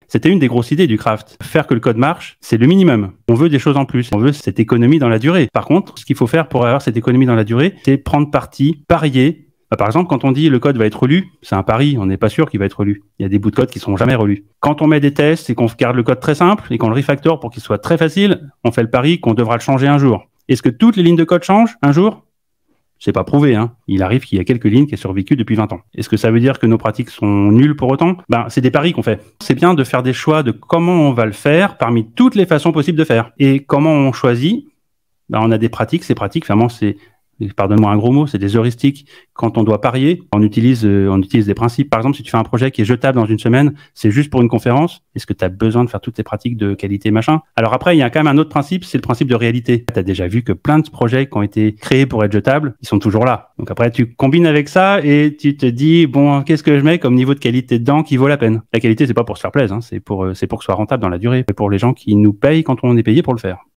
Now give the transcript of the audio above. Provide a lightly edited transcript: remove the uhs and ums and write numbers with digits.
C'était une des grosses idées du craft. Faire que le code marche, c'est le minimum. On veut des choses en plus. On veut cette économie dans la durée. Par contre, ce qu'il faut faire pour avoir cette économie dans la durée, c'est prendre parti, parier. Par exemple, quand on dit le code va être relu, c'est un pari, on n'est pas sûr qu'il va être relu. Il y a des bouts de code qui ne seront jamais relus. Quand on met des tests et qu'on garde le code très simple et qu'on le refactor pour qu'il soit très facile, on fait le pari qu'on devra le changer un jour. Est-ce que toutes les lignes de code changent un jour ? C'est pas prouvé, hein. Il arrive qu'il y a quelques lignes qui aient survécu depuis 20 ans. Est-ce que ça veut dire que nos pratiques sont nulles pour autant ? C'est des paris qu'on fait. C'est bien de faire des choix de comment on va le faire parmi toutes les façons possibles de faire. Et comment on choisit ? On a des pratiques. Ces pratiques, vraiment, pardonne-moi un gros mot, c'est des heuristiques. Quand on doit parier, on utilise des principes. Par exemple, si tu fais un projet qui est jetable dans une semaine, c'est juste pour une conférence. Est-ce que tu as besoin de faire toutes tes pratiques de qualité, machin ? Alors après, il y a quand même un autre principe, c'est le principe de réalité. Tu as déjà vu que plein de projets qui ont été créés pour être jetables, ils sont toujours là. Donc après, tu combines avec ça et tu te dis, bon, qu'est-ce que je mets comme niveau de qualité dedans qui vaut la peine ? La qualité, c'est pas pour se faire plaisir, hein, c'est pour que ce soit rentable dans la durée. C'est pour les gens qui nous payent quand on est payé pour le faire.